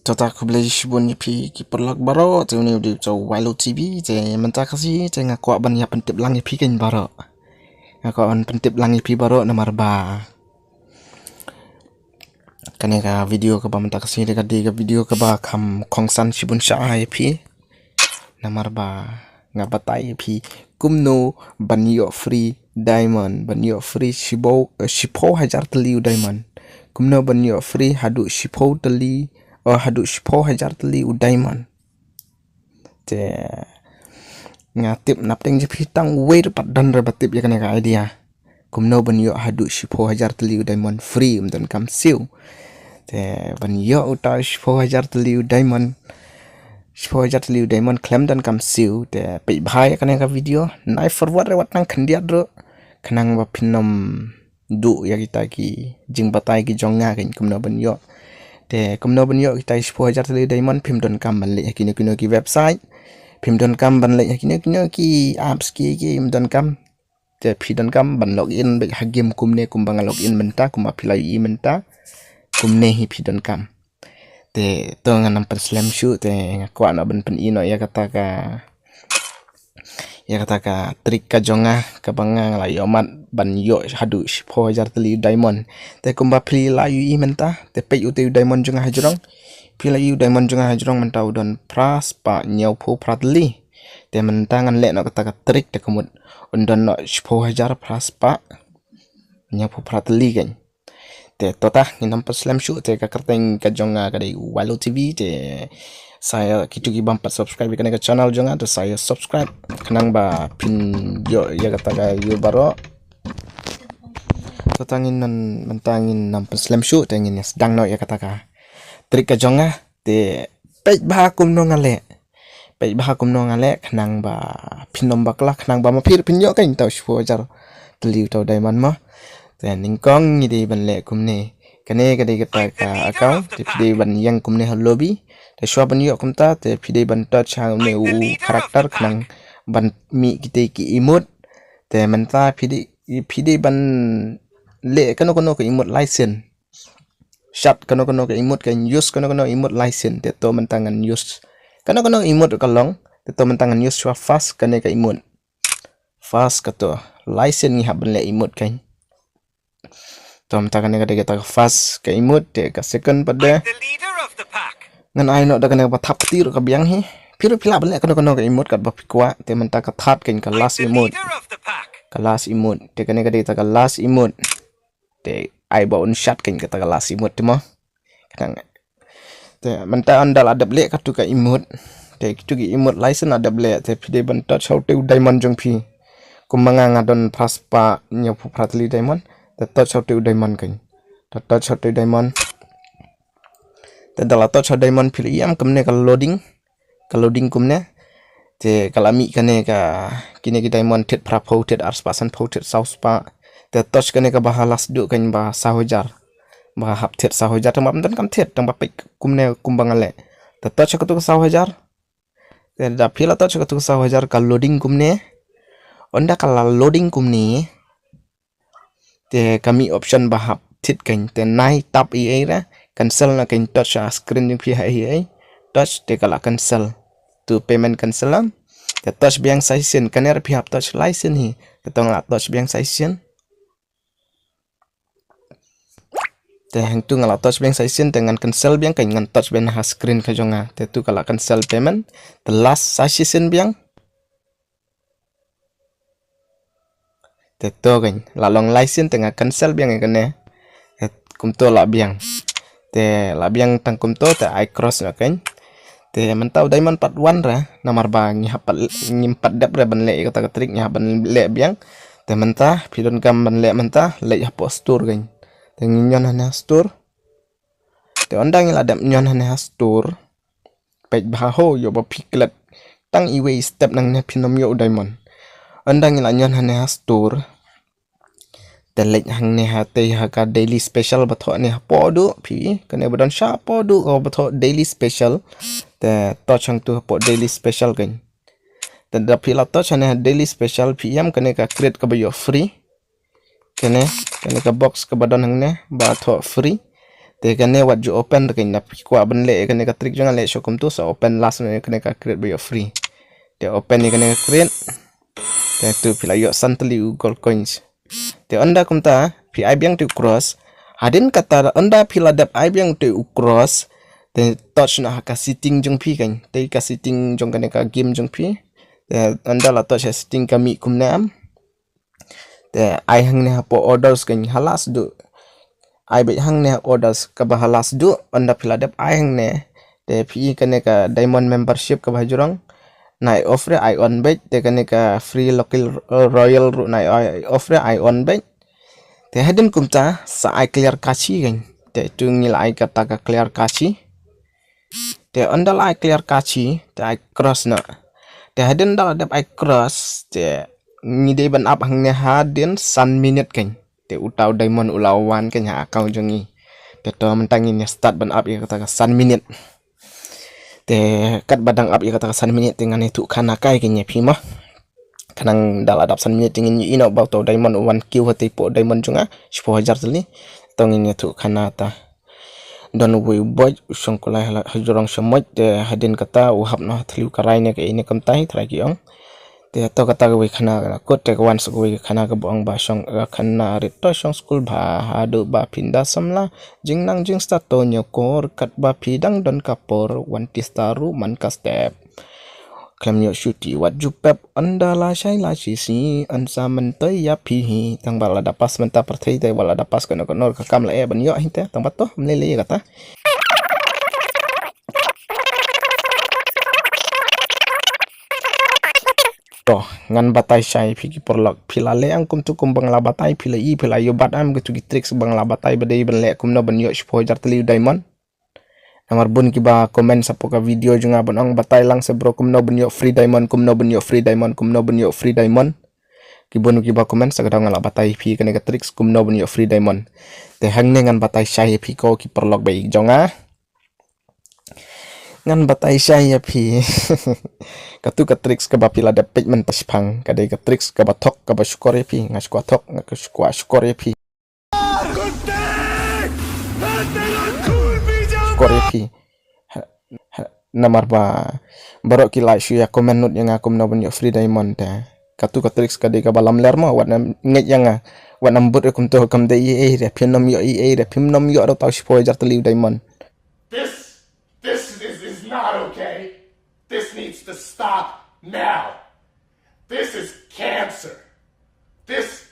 Tata aku beli shibun pi ki perlak baro tu ni di cau Wilo TV je mentah kasi je ngakwa ban ya pentip langi pi kan baro ngakwa ban pentip langi pi baro nomor ba kane ka video ka ba mentah kasi de ka video ka ba kam kongsan shibun sha pi nomor ba ngabatai pi Kumno banyo free diamond banyo free shipo hajar Tylli diamond Kumno banyo free Haduh shipo Tylli Haduh shipo hajar Tylli diamond te ngatip napting je pitang way dapat dan rebatip ya kan idea Kumno banyo Haduh shipo hajar Tylli diamond free dan kam siu te banyo uta shipo hajar Tylli diamond claim dan kam siu te pe bhai kan ka video nai forward rewat nang khandiat ro khanang ba pinom du ya kita ki jing batai ki jonga kan Kumno banyo te Kumno banyo kita shipo hajar Tylli diamond phim don kam ban le kini ki website phim don kam ban le kini ki apps ki don kam te phi don kam ban login be hagim kumne kumbang login menta kuma philai I menta kumne hi phi don kam te to nganam per slam shoot te ngakwa na ban pen ino ya kata ka trik ka jonga ka banga la yomat ban yo Haduh shipo hajar Tylli diamond te kumba philai I menta te pe u te diamond jonga hajrong philai diamond jonga hajrong menta udon pras pa nyau pho pratli te menta ngan le no kata ka trik te kumut undon no shipo hajar pras pa nyau pho pratli kan te tota nginam pas slam shoot te ka kerteng ka jonga ka dei Wilo TV te saya kitu ki bampat subscribe kan ke channel jonga te saya subscribe kenang ba pin yo ya kata ka yo baro tota nginan mentangin nam pas slam shoot te ngin sedang no ya kata ka trik ka jonga te pej ba Kumno ngale kenang ba pinom bakla kenang ba mapir pinyo kan tau shipo hajar Tylli tau diamond ma te ningkong ngidi ban le kumne kane kade kata ka account te pide ban yang kumne lobby te shwa ban yo kumta te pide ban touch hang ne u karakter kenang ban mi kite ki emote te menta pide ban le kano ke emote license shot kano ke emote kan use kano emote license te to mentangan use kano emote kalong te to mentangan use shwa fast kane ka emote fast kato license ni haban le emote kan tom takane kata fast ka emote te ka second pada ngan ai no da kana ba thap tir ka biang hi piro pila bale kano ka emote ka ba pikwa te menta ka that kan ka last emote te kane kata ka last emote te ai ba un shot kan kata ka last emote mo kadang te menta andal adap le ka tu ka emote te tu ki emote license adap le te pide ban touch how te diamond jong phi kumanga ngadon paspa nyo Tylli diamond te touch how te diamond kan te touch how te diamond te dala touch how diamond phil iam kumne ka loading kumne te kalami kane ka kine ki diamond tet pra photet ars pasan photet south pa te touch kane ka bahalas du kan ba sahojar ba hap tet sahojar tam dan kam tet tam ba pek kumne kumbangale te touch ka tu sahojar te da phila touch ka tu sahojar ka loading kumne onda kala loading kumne te kami option bahap tit kan te nai tap ra cancel na kan touch screen ni phi hai touch te kala cancel tu payment cancel te touch biang session kaner phi hap touch license hi te tong la touch biang session te hang tu ngala touch biang session dengan cancel biang kan ngan touch ben ha screen ka jonga te tu kala cancel payment the last session biang te to kan la long license tengah cancel biang kene kumto la biang tang kumto te I cross na kan te mentau diamond part 1 ra namar ba ngimpat dap ra ban le kata trik nya ban le biang te menta pidon kam ban le menta le ya postur kan te nyon hana store te ondang la dap nyon hana store pej ba ho yo ba piklet tang iwe step nang ne pinom yo diamond andang la nyon hane store te lek hang ne ha te ha ka daily special batho ne podu phi kane bodon sha podu o batho daily special te to chang tu po daily special kan te da phi la to chane daily special phi yam kane ka create ka ba yo free kane ka box ka badon hang ne batho free te kane wat ju open kan na kwa ban le kane ka trick jangan le shokum tu so open last ne kane ka create by free te open ni kane create te tu pila yo santali gold coins te anda kumta pi ai biang tu cross hadin kata anda pila dap ai biang tu cross te touch na ka setting jong pi kan te ka setting jong kane ka game jong pi te anda la touch setting kami kumnam te ai hang ne po orders kan halas du ai bet hang ne orders ka bahalas du anda pila dap ai hang ne te pi kane ka diamond membership ka bajurang nai offer ai on bet te kane ka free local royal nai offer ai on bet te hadin kumta sa ai clear kachi kan te tu ngil ai kata ka clear kachi te anda ai clear kachi te ai cross na te hadin dal dap ai cross te ngide ban up hang ne hadin san minute kan te utau diamond ulawan kan ha account jongi te to mentang ini start ban up ya kata san minute te kat badang up ya kata san minute dengan itu kana kai kenya pima kanang dal adap san minute ingin ino bau to diamond 1q hati po diamond jonga 10,000 tali tong ini tu kana ta don we boy usong kulai hajurang semot te hadin kata uhap no tliu karai ne ke ini kamtai tragi ong te to kata we khana ko te wan su we khana ka bong ba song khana ri to song school ba Haduh ba pinda samla jingnang jing sta to nyokor kat ba pidang don kapor wan tistaru man ka step klem yo shuti wat jupep anda la shai la si ansa mentai ya pi tang bala dapas menta perthai te bala dapas kono kono ka kam la e ban yo hinte tang bato mlele kata to ngan batai shai phiki porlok philale ang kum tu kum bangla batai philai philai yo bat am gitu tricks bangla batai badai ban le kum no ban yo 10,000 tali diamond namar bun ki ba comment sa poka video junga ban ang batai lang se bro kum no ban yo free diamond kum no ban yo free diamond kum no ban yo free diamond ki bun ki ba comment sa gadang la batai phi kane ka tricks kum no ban yo free diamond te hang ne ngan batai shai phi ko ki porlok bai jonga ngan batai shai ya phi katu ka tricks ka ba pila da pigment paspang ka dai ka tricks ka ba thok ka ba skore phi ngas ko thok ka skore phi skore phi namar ba barok ki like ya comment nut yang aku menawan yo free diamond ta katu ka tricks ka dai ka balam ler mo wat nget yang wat nambut kum to kam dai re phinom yo re phimnom yo tau 10,000 tali diamond. This is not okay. This needs to stop now. This is cancer. This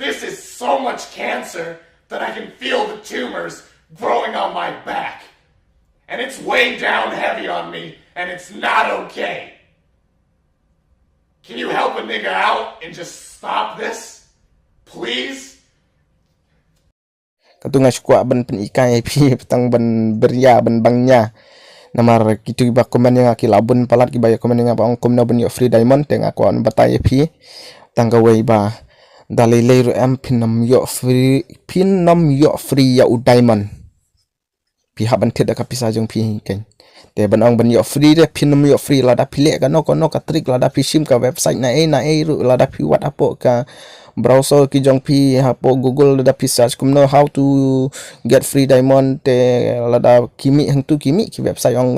is so much cancer that I can feel the tumors growing on my back. And it's weighing down heavy on me, and it's not okay. Can you help a nigga out and just stop this? Please? Katunga skua ban pen ikai pi petang ban beria ban bangnya namar kitu ba komen yang aki labun palat ki ba komen yang ba ongkom na ban yo free diamond teng aku an batai pi tangga wei ba dalile ru am pinam yo free ya u diamond pi haban teda ka pisa jong pi ken te ban ong ban yo free de pinam yo free la da pile ka no ka trick la da pi sim ka website na ru la da pi wat apo ka browser ki jong pi hapo Google da pi search kumno how to get free diamond te la da kimi hang tu kimi ki website ong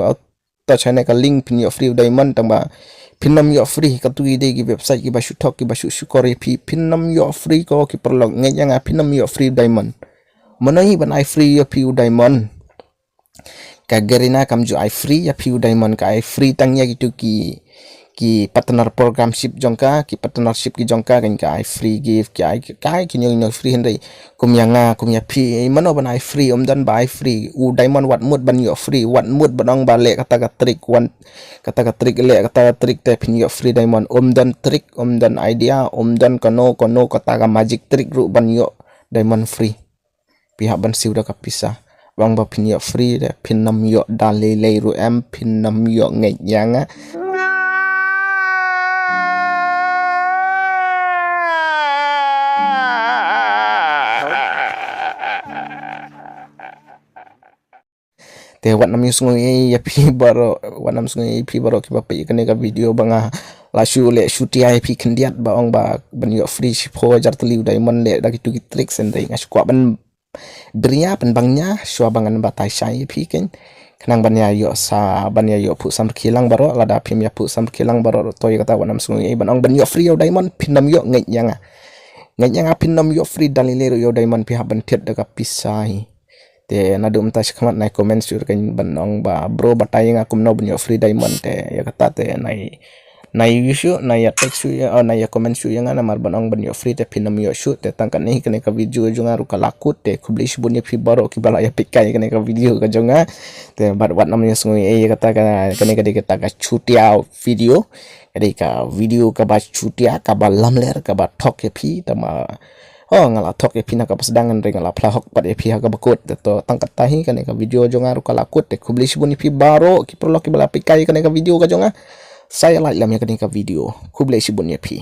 ta chane ka link pin yo free diamond tamba pinam yo free ka tu ide ki website ki ba shu thok ki ba shu kore pi pinam yo free ko ki perlog nge yang pinam yo free diamond manai ban ai free yo pi diamond ka gerina kam ju ai free ya pi diamond ka ai free tangnya gitu ki partner programship jongka ki partnership ki jongka kan ka I free give ki ai ki nyong free hendai kum yanga kum ya pi mano ban I free dan ba I free u diamond wat mut ban yo free wat mut banong bale kata ka trick wan kata ka trick le kata ka trick te pin yo free diamond dan trick dan idea dan kono kata ka magic trick ru ban yo diamond free pihak ban siu da ka pisah bang ba pin yo free de pin nam yo dale le ru am pin nam yo ngai yanga te wat nam yusngo ya pi baro wat nam sungo pi baro ki bapai kane ka video banga la shu le shuti ai pi kendiat ba ong ba ban yo free 10,000 tali diamond le da kitu ki tricks and dai ngas kwa ban bria penbangnya syua bangan batai syai pi ken kenang banya yo sa banya yo pu sam kilang baro lada pim ya pu sam kilang baro toy kata wanam sungai banong banyo free yo diamond pinam yo ngai yang pinam yo free dalilero yo diamond pi haban tiat daga pisai te nadum tas khamat nai comment sur kan banong ba bro batai nga kumno banyo free diamond te ya kata te nai issue nai text su ya nai comment su yang ana mar banong banyo free te pinam yo shoot te tangkan ni kene ka video jonga ru kalakut te kublish bunye pi baro ki bala ya pikai kene ka video ka jonga te bar wat namanya sungui kata kene ka chutia video ka video ka ba chutia ka ba lamler ka ba tok ya pi tama ngala tok ya pi na ka pasdangan re ngala plahok pat ya pi ka bakut to tangkat tahi kene ka video jonga ru kalakut te kublish bunye pi baro ki perlo ki bala pikai kene ka video ka jonga saya like lam ya kene ka video kublai sibun ya pi